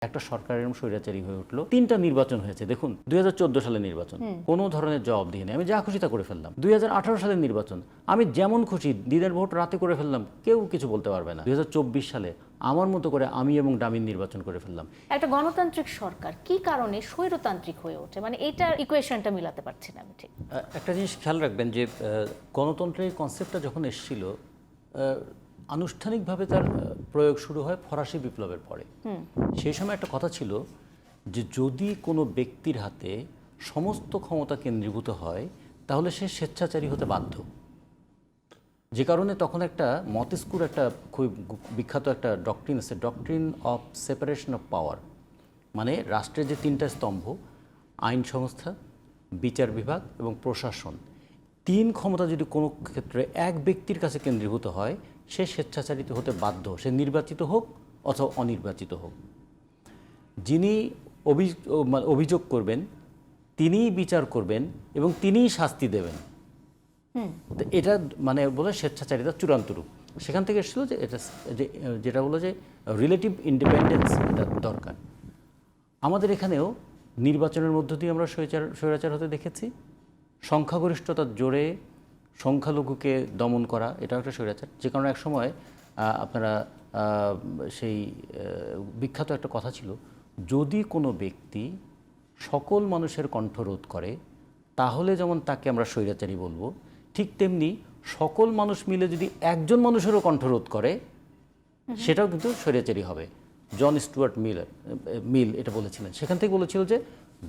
একটা সরকারের স্বৈরাচারী হয়ে উঠলো। 3টা নির্বাচন হয়েছে, দেখুন 2014 সালের নির্বাচন, কোনো ধরনের জবাব দিয়ে নেই, আমি যা খুশি তা করে ফেললাম। 2018 সালের নির্বাচন, আমি যেমন খুশি দিনের ভোট রাতে করে ফেললাম, কেউ কিছু বলতে পারবে না। 2024 সালে আমার মতো করে আমি এবং ডামিন নির্বাচন করে ফেললাম। একটা গণতান্ত্রিক সরকার কি কারণে স্বৈরতান্ত্রিক হয়ে ওঠে, মানে এইটার ইকুয়েশনটা মিলাতে পারছি না আমি ঠিক। একটা জিনিস খেয়াল রাখবেন যে গণতন্ত্রের কনসেপ্টটা যখন এসেছিল, আনুষ্ঠানিকভাবে তার প্রয়োগ শুরু হয় ফরাসি বিপ্লবের পরে। সেই সময় একটা কথা ছিল যে যদি কোনো ব্যক্তির হাতে সমস্ত ক্ষমতা কেন্দ্রীভূত হয় তাহলে সে স্বেচ্ছাচারী হতে বাধ্য। যে কারণে তখন একটা মতেস্কুর একটা খুব বিখ্যাত একটা ডক্ট্রিন আছে, doctrine of separation of power. মানে রাষ্ট্রের যে 3টা স্তম্ভ, আইন সংস্থা, বিচার বিভাগ এবং প্রশাসন, 3 ক্ষমতা যদি কোনো ক্ষেত্রে এক ব্যক্তির কাছে কেন্দ্রীভূত হয় সে স্বেচ্ছাচারিত হতে বাধ্য, সে নির্বাচিত হোক অথবা অনির্বাচিত হোক। যিনি অভিযোগ করবেন তিনিই বিচার করবেন এবং তিনিই শাস্তি দেবেন। তো এটা মানে বলে স্বেচ্ছাচারিতার চূড়ান্ত রূপ। সেখান থেকে এসেছিল যে এটা যেটা বলো যে রিলেটিভ ইন্ডিপেন্ডেন্স এটা দরকার। আমাদের এখানেও নির্বাচনের মধ্য দিয়ে আমরা স্বৈরাচার হতে দেখেছি। সংখ্যাগরিষ্ঠতার জোরে সংখ্যালঘুকে দমন করা, এটাও একটা স্বৈরাচার। যে কারণে এক সময় আপনারা সেই বিখ্যাত একটা কথা ছিল, যদি কোনো ব্যক্তি সকল মানুষের কণ্ঠরোধ করে তাহলে যেমন তাকে আমরা স্বৈরাচারী বলবো, ঠিক তেমনি সকল মানুষ মিলে যদি একজন মানুষেরও কণ্ঠরোধ করে সেটাও কিন্তু স্বৈরাচারী হবে। জন স্টুয়ার্ট মিল এটা বলেছিলেন। সেখান থেকে বলেছিল যে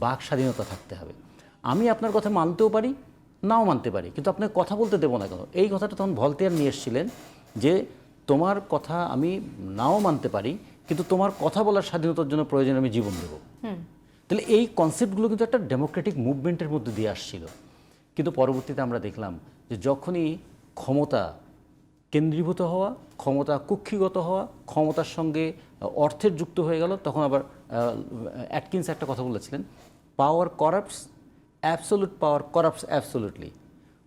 বাক স্বাধীনতা থাকতে হবে। আমি আপনার কথা মানতেও পারি, নাও মানতে পারি, কিন্তু আপনাকে কথা বলতে দেবো না কেন। এই কথাটা তখন ভলতেয়ার নিয়ে এসেছিলেন যে তোমার কথা আমি নাও মানতে পারি, কিন্তু তোমার কথা বলার স্বাধীনতার জন্য প্রয়োজনে আমি জীবন দেবো। তাহলে এই কনসেপ্টগুলো কিন্তু একটা ডেমোক্রেটিক মুভমেন্টের মধ্যে দিয়ে আসছিল। কিন্তু পরবর্তীতে আমরা দেখলাম যে যখনই ক্ষমতা কেন্দ্রীভূত হওয়া, ক্ষমতা কুক্ষিগত হওয়া, ক্ষমতার সঙ্গে অর্থের যুক্ত হয়ে গেল, তখন আবার অ্যাটকিন্স একটা কথা বলেছিলেন, পাওয়ার করাপ্টস, অ্যাবসোলুট পাওয়ার করাপ্টস অ্যাবসোলুটলি।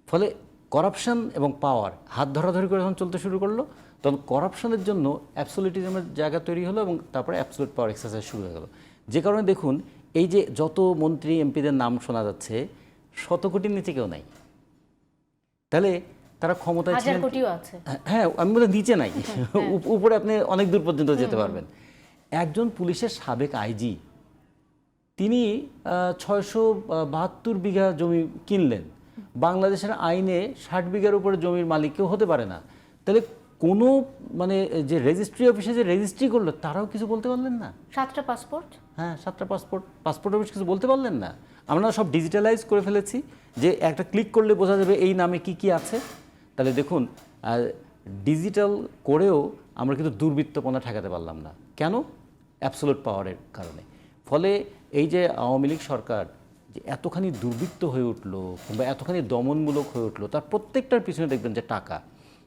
ফলে করাপশন এবং পাওয়ার হাত ধরাধরি করে যখন চলতে শুরু করলো, তখন করাপশনের জন্য অ্যাবসোলিটিজমের জায়গা তৈরি হলো এবং তারপরে অ্যাবসোলুট পাওয়ার এক্সারসাইজ শুরু হয়ে গেল। যে কারণে দেখুন এই যে যত মন্ত্রী এমপিদের নাম শোনা যাচ্ছে, 100 কোটির নিচে কেউ নাই। তাহলে তারা ক্ষমতায় ছিলেন, হ্যাঁ আমি বলি নিচে নাই, উপরে আপনি অনেক দূর পর্যন্ত যেতে পারবেন। একজন পুলিশের সাবেক আইজি, তিনি 672 বিঘা জমি কিনলেন। বাংলাদেশের আইনে 60 বিঘার উপরে জমির মালিক কেউ হতে পারে না। তাহলে কোনো মানে যে রেজিস্ট্রি অফিসে যে রেজিস্ট্রি করলো তারাও কিছু বলতে পারলেন না। 7টা পাসপোর্ট, হ্যাঁ 7টা পাসপোর্ট অফিস কিছু বলতে পারলেন না। আমরা সব ডিজিটালাইজ করে ফেলেছি যে একটা ক্লিক করলে বোঝা যাবে এই নামে কি কি আছে। তাহলে দেখুন ডিজিটাল করেও আমরা কিন্তু দুর্বৃত্তপনা ঠেকাতে পারলাম না। কেন? অ্যাবসোলুট পাওয়ারের কারণে। ফলে এই যে আওয়ামী লীগ সরকার যে এতখানি দুর্বৃত্ত হয়ে উঠলো কিংবা এতখানি দমনমূলক হয়ে উঠলো, তার প্রত্যেকটার পিছনে দেখবেন যে টাকা।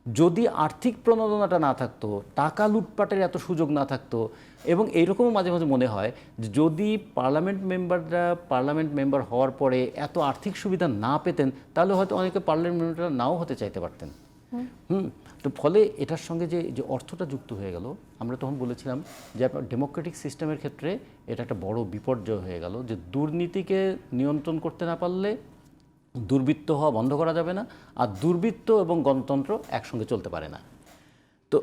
যদি আর্থিক প্রণোদনাটা না থাকতো, টাকা লুটপাটের এত সুযোগ না থাকতো, এবং এইরকমও মাঝে মাঝে মনে হয় যে যদি পার্লামেন্ট মেম্বার হওয়ার পরে এত আর্থিক সুবিধা না পেতেন তাহলে হয়তো অনেকে পার্লামেন্ট মেম্বার নাও হতে চাইতে পারতেন। তো ফলে এটার সঙ্গে যে অর্থটা যুক্ত হয়ে গেল, আমরা তখন বলেছিলাম যে ডেমোক্রেটিক সিস্টেমের ক্ষেত্রে এটা একটা বড় বিপর্যয় হয়ে গেল, যে দুর্নীতিকে নিয়ন্ত্রণ করতে না পারলে দুর্বৃত্ত হওয়া বন্ধ করা যাবে না, আর দুর্বৃত্ত এবং গণতন্ত্র একসঙ্গে চলতে পারে না। তো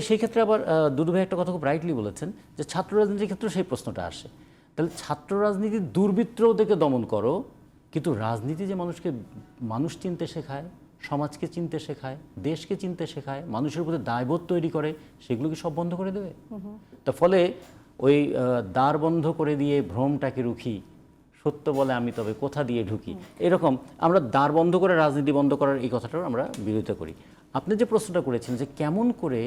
সেই ক্ষেত্রে আবার দুদু ভাই একটা কথা খুব রাইটলি বলেছেন যে ছাত্র রাজনীতির ক্ষেত্রে সেই প্রশ্নটা আসে। তাহলে ছাত্র রাজনীতির দুর্বৃত্তদেরকে দমন করো, কিন্তু রাজনীতি যে মানুষ চিনতে শেখায়, সমাজকে চিনতে শেখায়, দেশকে চিনতে শেখায়, মানুষের প্রতি দায়বোধ তৈরি করে, সেগুলো কি সব বন্ধ করে দেবে? তো ফলে ওই দ্বার বন্ধ করে দিয়ে ভ্রমটাকে রুখি, সত্য বলে আমি তবে কোথা দিয়ে ঢুকি, এরকম আমরা দ্বার বন্ধ করে রাজনীতি বন্ধ করার এই কথাটাও আমরা বিরোধিতা করি। আপনি যে প্রশ্নটা করেছেন যে কেমন করে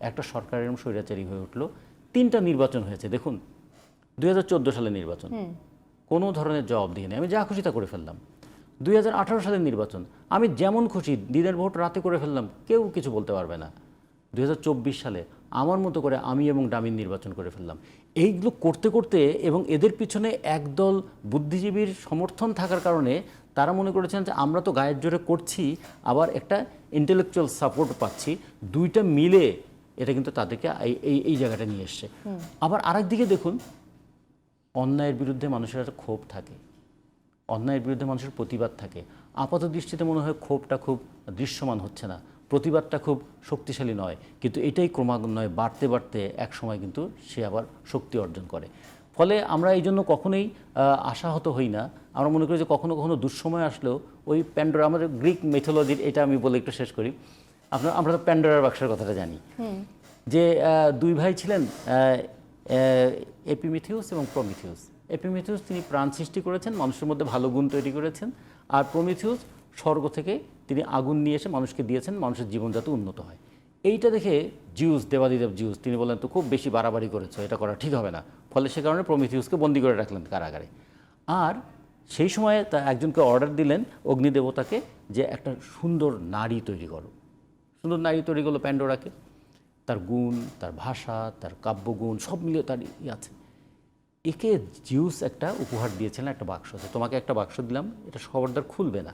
একটা সরকারের স্বৈরাচারী হয়ে উঠলো, 3টা নির্বাচন হয়েছে, দেখুন 2014 সালের নির্বাচন, কোনো ধরনের জবাব দিয়ে নেই, আমি যা খুশি তা করে ফেললাম। 2018 সালের নির্বাচন, আমি যেমন খুশি দিনের ভোট রাতে করে ফেললাম, কেউ কিছু বলতে পারবে না। 2024 সালে আমার মতো করে আমি এবং ডামিন নির্বাচন করে ফেললাম। এইগুলো করতে করতে এবং এদের পিছনে একদল বুদ্ধিজীবীর সমর্থন থাকার কারণে তারা মনে করেছেন যে আমরা তো গায়ের জোরে করছি, আবার একটা ইন্টেলেকচুয়াল সাপোর্ট পাচ্ছি, দুইটা মিলে এটা কিন্তু তাদেরকে এই জায়গাটা নিয়ে এসছে। আবার আরেক দিকে দেখুন অন্যায়ের বিরুদ্ধে মানুষের একটা ক্ষোভ থাকে, অন্যায়ের বিরুদ্ধে মানুষের প্রতিবাদ থাকে। আপাত দৃষ্টিতে মনে হয় ক্ষোভটা খুব দৃশ্যমান হচ্ছে না, প্রতিবাদটা খুব শক্তিশালী নয়, কিন্তু এটাই ক্রমান্বয়ে বাড়তে বাড়তে এক সময় কিন্তু সে আবার শক্তি অর্জন করে। ফলে আমরা এই জন্য কখনোই আশাহত হই না। আমরা মনে করি যে কখনো কখনো দুঃসময় আসলেও ওই প্যান্ডোরা, আমাদের গ্রিক মিথোলজির, এটা আমি বলে একটু শেষ করি। আমরা তো প্যান্ডোরার বাক্সের কথাটা জানি, যে দুই ভাই ছিলেন, এপিমিথিউস এবং প্রমিথিউস। এপিমিথিউস তিনি প্রাণ সৃষ্টি করেছেন, মানুষের মধ্যে ভালো গুণ তৈরি করেছেন, আর প্রমিথিউস স্বর্গ থেকে তিনি আগুন নিয়ে এসে মানুষকে দিয়েছেন, মানুষের জীবন যাতে উন্নত হয়। এইটা দেখে জিউস, দেবাদিদেব জিউস, তিনি বললেন তো খুব বেশি বাড়াবাড়ি করেছো, এটা করা ঠিক হবে না। ফলে সে কারণে প্রমিথিউসকে বন্দি করে রাখলেন কারাগারে। আর সেই সময়ে তা একজনকে অর্ডার দিলেন, অগ্নিদেবতাকে, যে একটা সুন্দর নারী তৈরি করো। সুন্দর নারী তৈরি করলো প্যান্ডোরাকে, তার গুণ, তার ভাষা, তার কাব্যগুণ সব মিলিয়ে তার আছে। একে জিউস একটা উপহার দিয়েছিলেন, একটা বাক্স, যে তোমাকে একটা বাক্স দিলাম, এটা খবরদার খুলবে না।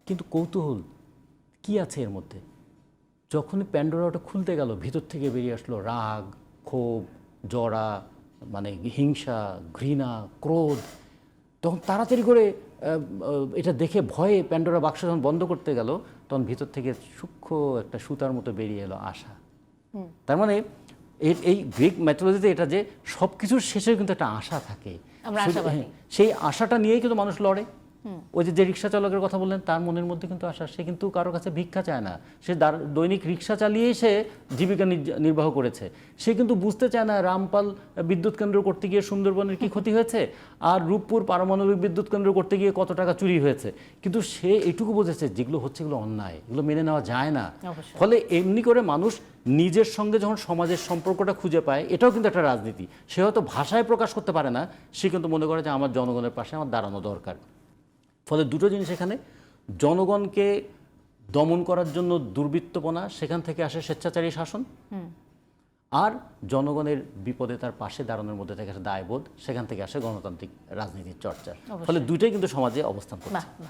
কিন্তু কৌতূহল, কি আছে এর মধ্যে? যখনই প্যান্ডোরা ওটা খুলতে গেল, ভিতর থেকে বেরিয়ে আসলো রাগ, ক্ষোভ, জড়া, মানে হিংসা, ঘৃণা, ক্রোধ। তখন তাড়াতাড়ি করে এটা দেখে ভয়ে প্যান্ডোরা বাক্স যখন বন্ধ করতে গেল, তখন ভিতর থেকে সূক্ষ্ম একটা সুতার মতো বেরিয়ে এলো আশা। তার মানে এই গ্রিক ম্যাথোলজিতে এটা যে সব কিছুর শেষে কিন্তু একটা আশা থাকে, সেই আশাটা নিয়েই কিন্তু মানুষ লড়ে। ওই যে রিক্সা চালকের কথা বললেন, তার মনের মধ্যে কিন্তু আশা, সে কিন্তু কারোর কাছে ভিক্ষা চায় না, সে দৈনিক রিক্সা চালিয়েই সে জীবিকা নির্বাহ করেছে। সে কিন্তু বুঝতে চায় না রামপাল বিদ্যুৎ কেন্দ্র করতে গিয়ে সুন্দরবনের কি ক্ষতি হয়েছে, আর রূপপুর পারমাণবিক বিদ্যুৎ কেন্দ্র করতে গিয়ে কত টাকা চুরি হয়েছে। কিন্তু সে এটুকু বুঝেছে যেগুলো হচ্ছে এগুলো অন্যায়, এগুলো মেনে নেওয়া যায় না। ফলে এমনি করে মানুষ নিজের সঙ্গে যখন সমাজের সম্পর্কটা খুঁজে পায়, এটাও কিন্তু একটা রাজনীতি। সে হয়তো ভাষায় প্রকাশ করতে পারে না, সে কিন্তু মনে করে যে আমার জনগণের পাশে আমার দাঁড়ানো দরকার। ফলে দুটো জিনিস এখানে, জনগণকে দমন করার জন্য দুর্বৃত্তপনা, সেখান থেকে আসে স্বেচ্ছাচারী শাসন, আর জনগণের বিপদে তার পাশে দাঁড়ানোর মধ্যে থেকে আসে দায়বোধ, সেখান থেকে আসে গণতান্ত্রিক রাজনীতির চর্চা। ফলে দুটোই কিন্তু সমাজে অবস্থান করছে।